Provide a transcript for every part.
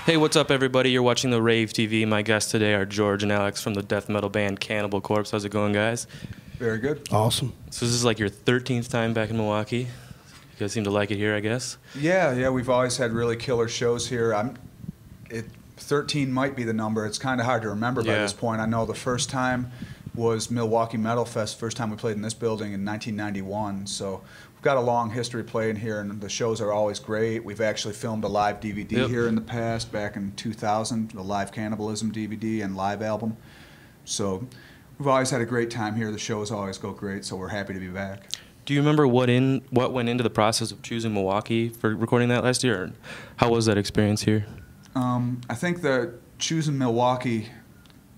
Hey, what's up, everybody? You're watching the Rave TV. My guests today are George and Alex from the death metal band Cannibal Corpse. How's it going, guys? Very good. Awesome. So this is like your 13th time back in Milwaukee. You guys seem to like it here, I guess. Yeah, we've always had really killer shows here. 13 might be the number. It's kind of hard to remember by this point. I know the first time was Milwaukee Metal Fest, first time we played in this building in 1991. So we've got a long history playing here, and the shows are always great. We've actually filmed a live DVD here in the past, back in 2000, the live Cannibalism DVD and live album. So we've always had a great time here. The shows always go great, so we're happy to be back. Do you remember what went into the process of choosing Milwaukee for recording that last year? Or how was that experience here? I think that choosing Milwaukee,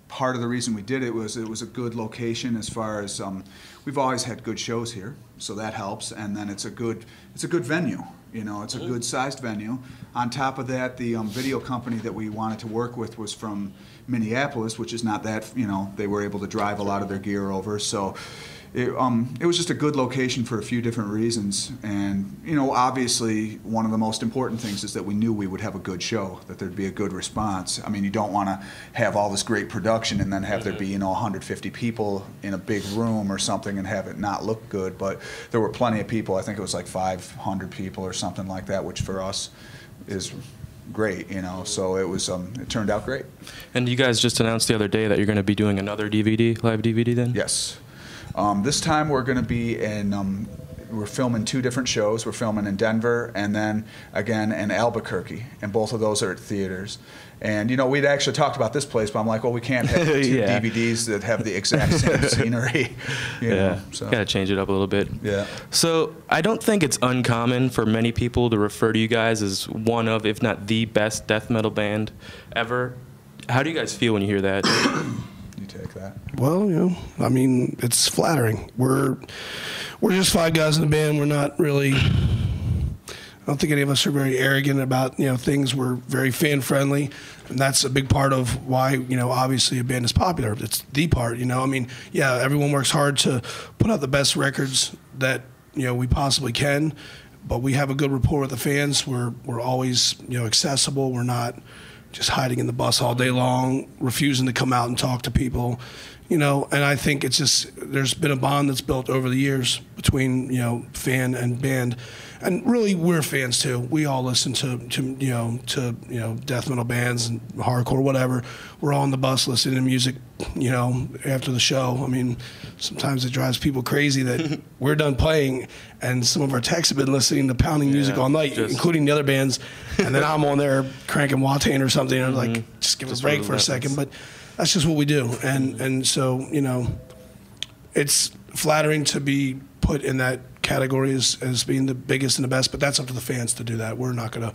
part of the reason we did it was a good location as far as we've always had good shows here, so that helps. And then it's a good venue. You know, it's a good sized venue. On top of that, the video company that we wanted to work with was from Minneapolis, which is not that, you know, they were able to drive a lot of their gear over. So it was just a good location for a few different reasons. And, you know, obviously one of the most important things is that we knew we would have a good show, that there'd be a good response. I mean, you don't want to have all this great production and then have there be, you know, 150 people in a big room or something and have it not look good. But there were plenty of people. I think it was like 500 people or something like that, which for us is great, you know. So it was it turned out great. And you guys just announced the other day that you're going to be doing another DVD, live DVD then? Yes. This time we're going to be in, we're filming 2 different shows. We're filming in Denver and then again in Albuquerque, and both of those are at theaters. And, you know, we'd actually talked about this place, but I'm like, well, we can't have 2 DVDs that have the exact same scenery. You know, so. Got to change it up a little bit. Yeah. So I don't think it's uncommon for many people to refer to you guys as one of, if not the best death metal band ever. How do you guys feel when you hear that? You take that. Well, you know, I mean, it's flattering. We're just 5 guys in the band. We're not really, I don't think any of us are very arrogant about, you know, things. We're very fan friendly, and that's a big part of why, you know, obviously a band is popular. It's the part, you know. I mean, yeah, everyone works hard to put out the best records that, you know, we possibly can, but we have a good rapport with the fans. We're always, you know, accessible. We're not just hiding in the bus all day long, refusing to come out and talk to people, you know. And I think it's just, there's been a bond that's built over the years between, you know, fan and band. And really, we're fans too. We all listen to death metal bands and hardcore, whatever. We're all on the bus listening to music, you know, after the show. I mean, sometimes it drives people crazy that we're done playing and some of our techs have been listening to pounding music all night, including the other bands. And then I'm on there cranking Watain or something, and I'm like, just give us a break for a second. But that's just what we do. And so, you know, it's flattering to be put in that category as being the biggest and the best, but that's up to the fans to do that. We're not going to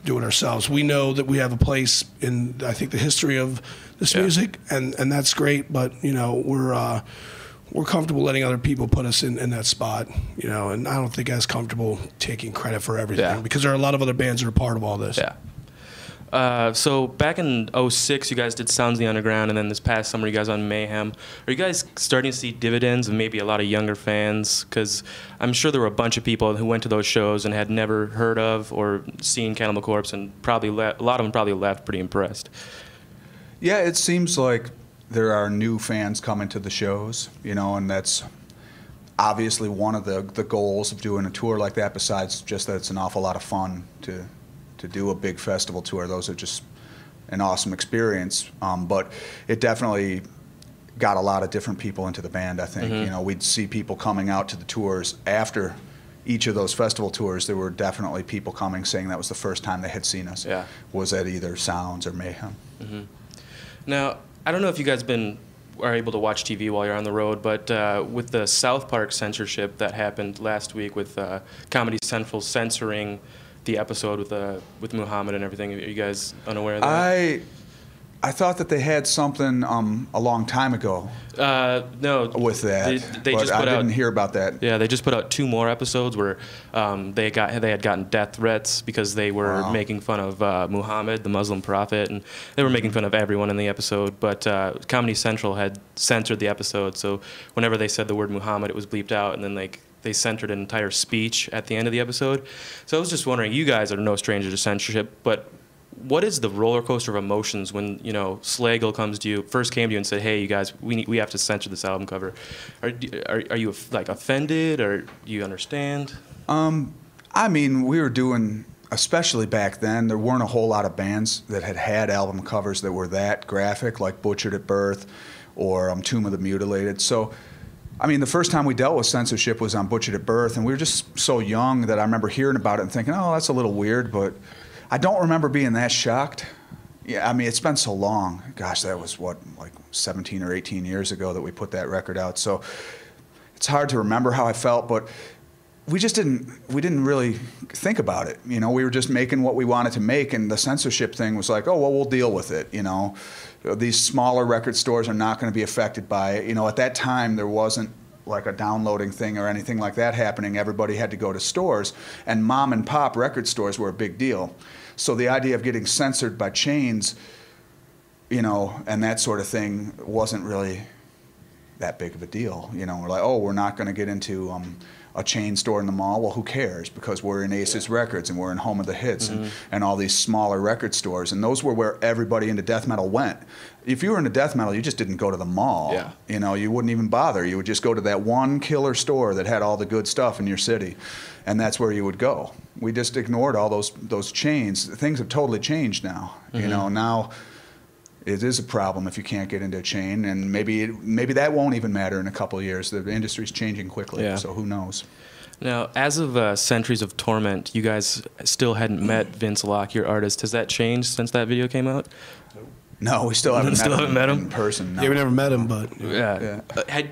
do it ourselves. We know that we have a place in, I think, the history of this music, and that's great, but, you know, we're comfortable letting other people put us in that spot, you know, and I don't think as comfortable taking credit for everything, because there are a lot of other bands that are part of all this. So back in '06, you guys did Sounds of the Underground, and then this past summer, you guys on Mayhem. Are you guys starting to see dividends of maybe a lot of younger fans? Because I'm sure there were a bunch of people who went to those shows and had never heard of or seen Cannibal Corpse, and probably a lot of them probably left pretty impressed. Yeah, it seems like there are new fans coming to the shows, you know, and that's obviously one of the goals of doing a tour like that, besides just that it's an awful lot of fun to do a big festival tour. Those are just an awesome experience. But it definitely got a lot of different people into the band, I think. You know, we'd see people coming out to the tours after each of those festival tours. There were definitely people coming saying that was the first time they had seen us. Was at either Sounds or Mayhem. Now, I don't know if you guys are able to watch TV while you're on the road, but with the South Park censorship that happened last week with Comedy Central censoring the episode with Muhammad and everything, are you guys unaware of that? I thought that they had something a long time ago. No, with that, they just put I didn't hear about that. Yeah, they just put out 2 more episodes where they had gotten death threats because they were making fun of Muhammad, the Muslim prophet, and they were making fun of everyone in the episode. But Comedy Central had censored the episode, so whenever they said the word Muhammad, it was bleeped out, and then they censored an entire speech at the end of the episode. So I was just wondering, you guys are no stranger to censorship, but what is the roller coaster of emotions when, you know, Slagle comes to you, first came to you and said, hey, you guys, we have to censor this album cover. Are you like offended, or do you understand? I mean, we were doing, especially back then, there weren't a whole lot of bands that had album covers that were that graphic, like Butchered at Birth or Tomb of the Mutilated. So, I mean, the first time we dealt with censorship was on Butchered at Birth, and we were just so young that I remember hearing about it and thinking, oh, that's a little weird, but I don't remember being that shocked. Yeah, I mean, it's been so long. Gosh, that was, what, like 17 or 18 years ago that we put that record out. So it's hard to remember how I felt, but we didn't really think about it. You know, we were just making what we wanted to make, and the censorship thing was like, oh, well, we'll deal with it, you know. These smaller record stores are not going to be affected by it. You know, at that time, there wasn't like a downloading thing or anything like that happening. Everybody had to go to stores, and mom and pop record stores were a big deal. So the idea of getting censored by chains, you know, and that sort of thing wasn't really that big of a deal. You know, we're like, oh, we're not going to get into a chain store in the mall. Well, who cares? Because we're in Aces Records, and we're in Home of the Hits, and all these smaller record stores, and those were where everybody into death metal went. If you were into death metal, you just didn't go to the mall. Yeah. You know, you wouldn't even bother. You would just go to that one killer store that had all the good stuff in your city, and that's where you would go. We just ignored all those chains. Things have totally changed now. You know, now it is a problem if you can't get into a chain, and maybe that won't even matter in a couple of years. The industry's changing quickly, so who knows? Now, as of Centuries of Torment, you guys still hadn't met Vince Locke, your artist. Has that changed since that video came out? No, we still haven't met him in person. No. Yeah, we never met him, but yeah.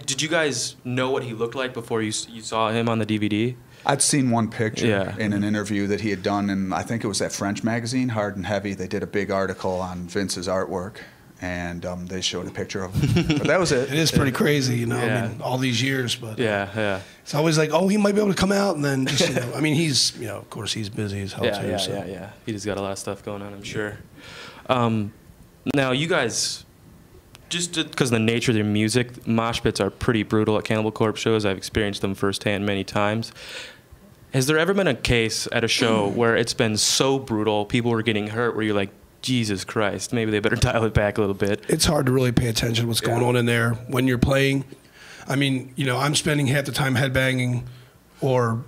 Did you guys know what he looked like before you saw him on the DVD? I'd seen one picture in an interview that he had done, and I think it was that French magazine, Hard and Heavy. They did a big article on Vince's artwork, and they showed a picture of him. But that was it. It is pretty crazy, you know, I mean, all these years. But it's always like, oh, he might be able to come out, and then just, you know, I mean, he's, you know, of course, he's busy as hell too. Yeah. He just got a lot of stuff going on, I'm sure. Now, you guys, just because of the nature of their music, mosh pits are pretty brutal at Cannibal Corpse shows. I've experienced them firsthand many times. Has there ever been a case at a show where it's been so brutal, people were getting hurt, where you're like, Jesus Christ, maybe they better dial it back a little bit? It's hard to really pay attention to what's going on in there when you're playing. I mean, you know, I'm spending half the time headbanging or,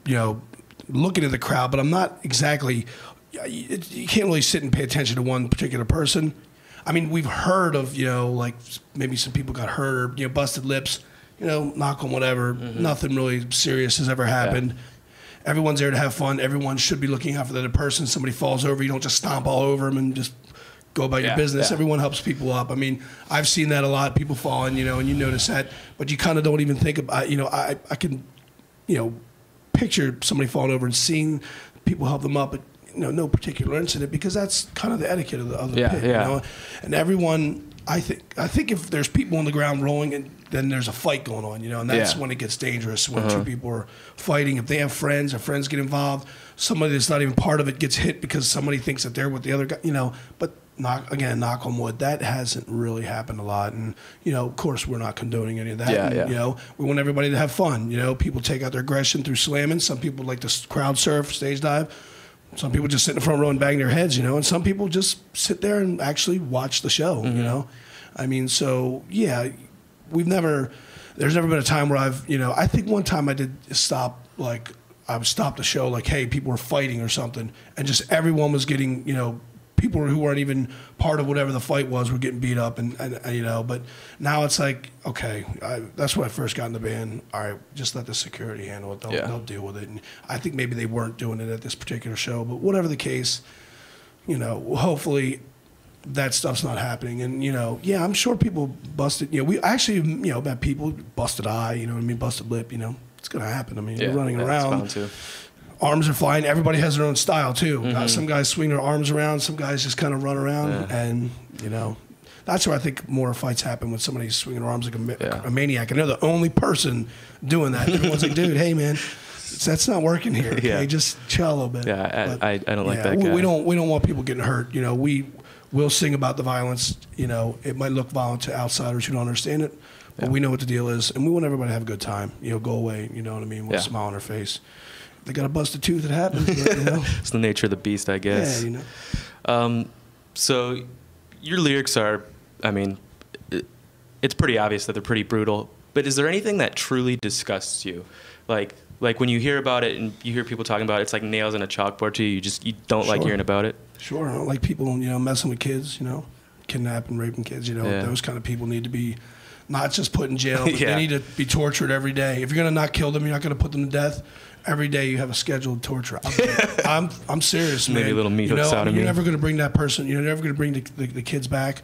you know, looking at the crowd, but I'm not exactly, you can't really sit and pay attention to one particular person. I mean, we've heard of, you know, like maybe some people got hurt or, you know, busted lips, you know, knock on whatever. Nothing really serious has ever happened. Everyone's there to have fun. Everyone should be looking out for the other person. Somebody falls over, you don't just stomp all over them and just go about your business. Everyone helps people up. I mean, I've seen that a lot. People falling, you know, and you notice that, but you kind of don't even think about, you know, I can, you know, picture somebody falling over and seeing people help them up, but, you know, no particular incident, because that's kind of the etiquette of the pit, you know. And everyone, I think if there's people on the ground rolling, and then there's a fight going on, you know, and that's when it gets dangerous, when two people are fighting. If they have friends, or friends get involved, somebody that's not even part of it gets hit because somebody thinks that they're with the other guy, you know. But knock on wood, that hasn't really happened a lot. And, you know, of course, we're not condoning any of that. And, you know, we want everybody to have fun. You know, people take out their aggression through slamming. Some people like to crowd surf, stage dive. Some people just sit in the front row and bang their heads, you know, and some people just sit there and actually watch the show, you know. I mean, so, yeah, there's never been a time where I've, you know, I think one time I did stop, like, I stopped the show, like, hey, people were fighting or something, and just everyone was getting, you know, people who weren't even part of whatever the fight was were getting beat up, and you know, but now it's like, okay, that's when I first got in the band. All right, just let the security handle it. They'll deal with it. And I think maybe they weren't doing it at this particular show, but whatever the case, you know, hopefully that stuff's not happening. And, you know, yeah, I'm sure people busted, you know, we actually, you know, met people busted eye, you know what I mean, busted lip, you know, it's going to happen. I mean, you're running around. Arms are flying. Everybody has their own style, too. Some guys swing their arms around. Some guys just kind of run around. And, you know, that's where I think more fights happen, when somebody's swinging their arms like a maniac. And they're the only person doing that. Everyone's like, dude, hey, man, that's not working here. Okay? Just chill a little bit. I don't like that guy. We don't want people getting hurt. You know, we'll sing about the violence. You know, it might look violent to outsiders who don't understand it, but we know what the deal is. And we want everybody to have a good time. You know, go away, you know what I mean, with a smile on their face. They got a busted tooth, it happens. But, you know. It's the nature of the beast, I guess. Yeah, you So your lyrics are, I mean, it's pretty obvious that they're pretty brutal. But is there anything that truly disgusts you? Like when you hear about it and you hear people talking about it, it's like nails in a chalkboard to you. You don't like hearing about it. Sure, I don't like people, messing with kids, kidnapping, raping kids. Those kind of people need to be not just put in jail, but they need to be tortured every day. If you're gonna not kill them, you're not gonna put them to death. Every day you have a scheduled torture. I'm serious, man. Maybe a little meat hooks out of me. You're never gonna bring that person. You're never gonna bring the kids back,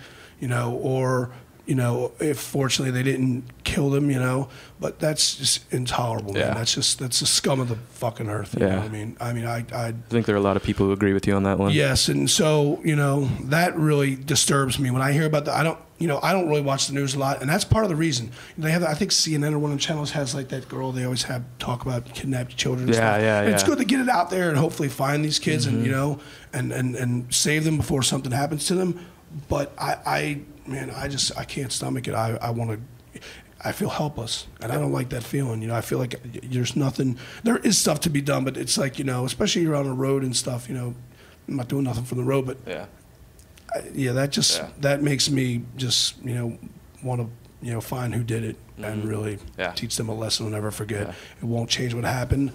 or. If fortunately they didn't kill them, but that's just intolerable, man. That's the scum of the fucking earth. You know what I mean? I think there are a lot of people who agree with you on that one. Yes, and so that really disturbs me when I hear about that. I don't really watch the news a lot, and that's part of the reason they have. I think CNN or one of the channels has like that girl they always have talk about kidnapped children. And stuff. And it's good to get it out there and hopefully find these kids and and save them before something happens to them. But I can't stomach it. I feel helpless, and I don't like that feeling. I feel like there's nothing. There is stuff to be done, but it's like especially you're on the road and stuff. I'm not doing nothing from the road, but that makes me just want to find who did it and really teach them a lesson they'll never forget. It won't change what happened,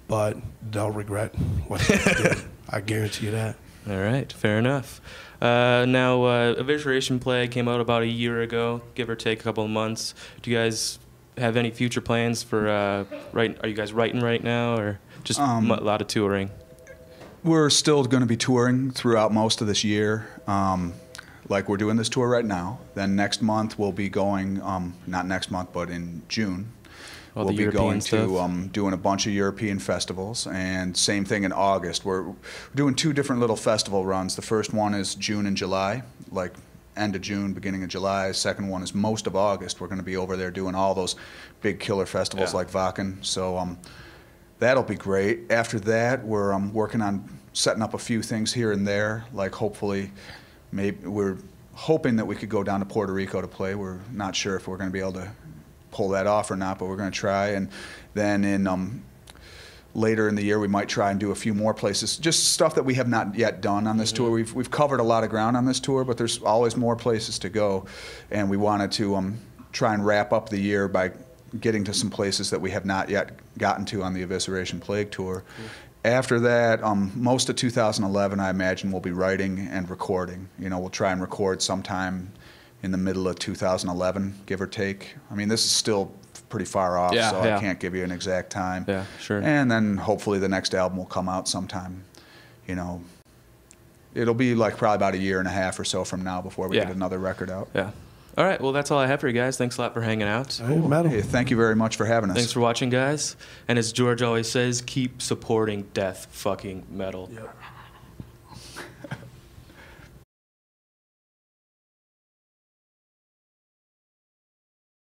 but they'll regret what they did. I guarantee you that. All right, fair enough. Now, Evisceration Plague came out about a year ago, give or take a couple of months. Do you guys have any future plans for Are you guys writing right now, or just a lot of touring? We're still going to be touring throughout most of this year. Like we're doing this tour right now. Then next month we'll be going, not next month, but in June. We'll be going to doing a bunch of European festivals, and same thing in August. We're doing 2 different little festival runs. The first one is June and July, like end of June, beginning of July. Second one is most of August. We're going to be over there doing all those big killer festivals like Wacken. So that'll be great. After that, we're working on setting up a few things here and there. Like hopefully, maybe we're hoping that we could go down to Puerto Rico to play. We're not sure if we're going to be able to pull that off or not, but we're going to try. And then in later in the year we might try and do a few more places, just stuff that we have not yet done on this tour. We've covered a lot of ground on this tour, but there's always more places to go, and we wanted to try and wrap up the year by getting to some places that we have not yet gotten to on the Evisceration Plague tour. After that, most of 2011 I imagine we'll be writing and recording. We'll try and record sometime in the middle of 2011, give or take. I mean, this is still pretty far off, so I can't give you an exact time. Yeah, sure. And then hopefully the next album will come out sometime. It'll be like probably about a year and a half or so from now before we get another record out. Yeah. All right, well, that's all I have for you guys. Thanks a lot for hanging out. Hey, thank you very much for having us. Thanks for watching, guys. And as George always says, keep supporting death fucking metal. Yeah.